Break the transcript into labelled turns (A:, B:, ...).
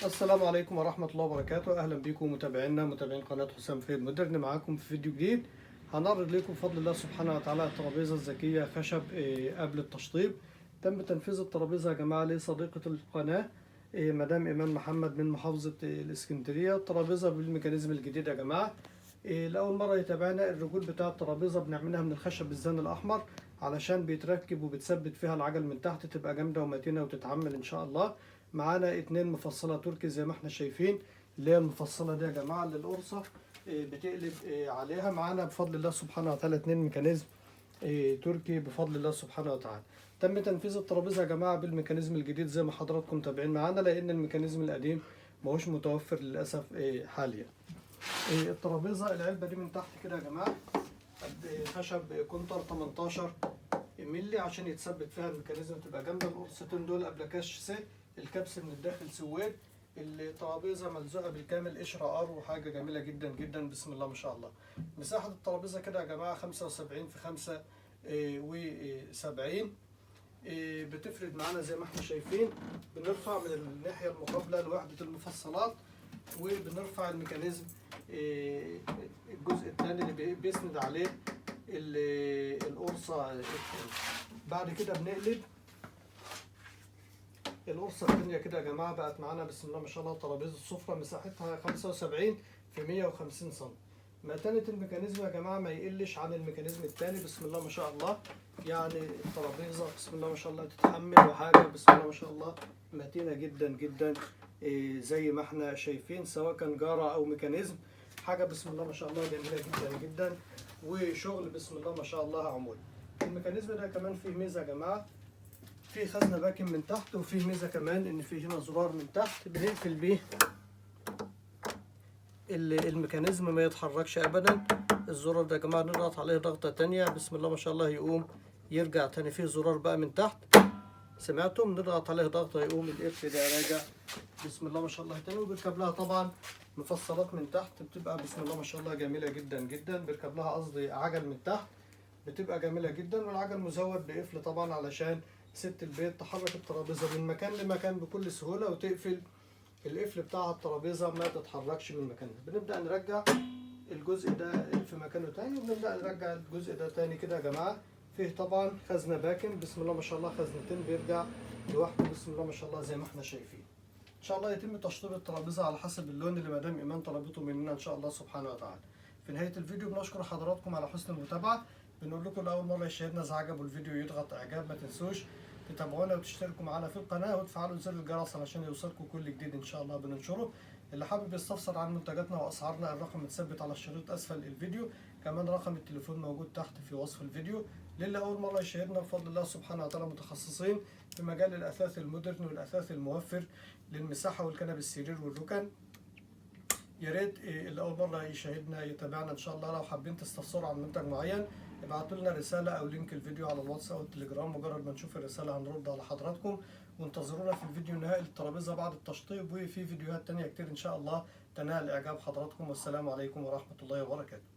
A: السلام عليكم ورحمة الله وبركاته. أهلا بكم متابعينا متابعين قناة حسام فيد مودرن، معاكم في فيديو جديد. هنعرض لكم بفضل الله سبحانه وتعالى الترابيزة الذكية خشب قبل التشطيب. تم تنفيذ الترابيزة يا جماعة لصديقة القناة مدام إيمان محمد من محافظة الإسكندرية. الترابيزة بالميكانيزم الجديد يا جماعة. لأول مرة يتابعنا، الرجول بتاع الترابيزة بنعملها من الخشب الزان الأحمر علشان بيتركب وبتثبت فيها العجل من تحت، تبقى جامدة ومتينة وتتعمل إن شاء الله. معانا 2 مفصلة تركي زي ما احنا شايفين، اللي هي المفصلة دي يا جماعة اللي القرصة بتقلب عليها. معانا بفضل الله سبحانه وتعالى 2 ميكانيزم تركي بفضل الله سبحانه وتعالى. تم تنفيذ الترابيزة يا جماعة بالميكانيزم الجديد زي ما حضراتكم متابعين معانا، لأن الميكانيزم القديم ماهوش متوفر للأسف حاليا. الترابيزة العلبة دي من تحت كده يا جماعة خشب كونتر 18 مللي عشان يتثبت فيها الميكانيزم تبقى جامدة. القرصتين دول أبلكاش سي، الكبس من الداخل سواد. الترابيزه ملزوقه بالكامل قشره ار، وحاجه جميله جدا جدا بسم الله ما شاء الله. مساحه الترابيزه كده يا جماعه 75 في 75. بتفرد معانا زي ما احنا شايفين. بنرفع من الناحيه المقابله لوحده المفصلات، وبنرفع الميكانيزم الجزء الثاني اللي بيسند عليه القرصه. بعد كده بنقلب القرصة الثانية كده يا جماعة، بقت معانا بسم الله ما شاء الله ترابيزة السفرة مساحتها 75 في 150 سم. متانة الميكانيزم يا جماعة ما يقلش عن الميكانيزم الثاني بسم الله ما شاء الله. يعني الترابيزة بسم الله ما شاء الله تتحمل، وحاجة بسم الله ما شاء الله متينة جدا جدا زي ما احنا شايفين، سواء كان جارة أو ميكانيزم. حاجة بسم الله ما شاء الله جميلة جدا جدا، وشغل بسم الله ما شاء الله عمود. الميكانيزم ده كمان فيه ميزة يا جماعة، في خزنة باكن من تحت، وفي ميزة كمان ان في هنا زرار من تحت بنقفل بيه الميكانيزم ما يتحركش ابدا. الزرار ده يا جماعة نضغط عليه ضغطة تانية بسم الله ما شاء الله يقوم يرجع تاني. فيه زرار بقى من تحت سمعتم، نضغط عليه ضغطة يقوم القفل ده راجع بسم الله ما شاء الله تاني. وبيركب لها طبعا مفصلات من تحت، بتبقى بسم الله ما شاء الله جميلة جدا جدا. بيركب لها قصدي عجل من تحت، بتبقى جميلة جدا. والعجل مزود بقفل طبعا علشان ست البيت تحرك الترابيزة من مكان لمكان بكل سهولة، وتقفل القفل بتاع الترابيزة ما تتحركش من مكانها. بنبدأ نرجع الجزء ده في مكانه تاني، وبنبدأ نرجع الجزء ده تاني كده يا جماعة. فيه طبعا خزنة باكن بسم الله ما شاء الله، خزنتين بيرجع لوحده بسم الله ما شاء الله زي ما احنا شايفين. ان شاء الله يتم تشطيب الترابيزة على حسب اللون اللي مدام ايمان طلبته مننا ان شاء الله سبحانه وتعالى. في نهاية الفيديو بنشكر حضراتكم على حسن المتابعة. بنقول لكم لأول مرة يشاهدنا إذا عجبوا الفيديو يضغط إعجاب، ما تنسوش تتابعونا وتشتركوا معنا في القناة وتفعلوا زر الجرس علشان يوصلكم كل جديد إن شاء الله بننشره. اللي حابب يستفسر عن منتجاتنا وأسعارنا، الرقم متثبت على الشريط أسفل الفيديو، كمان رقم التليفون موجود تحت في وصف الفيديو. للي أول مرة يشاهدنا بفضل الله سبحانه وتعالى متخصصين في مجال الأثاث المودرن والأثاث الموفر للمساحة والكنب السرير والركن. يا ريت اللي اول مره يشاهدنا يتابعنا ان شاء الله. لو حابين تستفسروا عن منتج معين ابعتوا لنا رساله او لينك الفيديو على الواتس او التليجرام، مجرد ما نشوف الرساله هنرد على حضراتكم. وانتظرونا في الفيديو النهائي للترابيزه بعد التشطيب، وفي فيديوهات تانية كتير ان شاء الله تنال اعجاب حضراتكم. والسلام عليكم ورحمه الله وبركاته.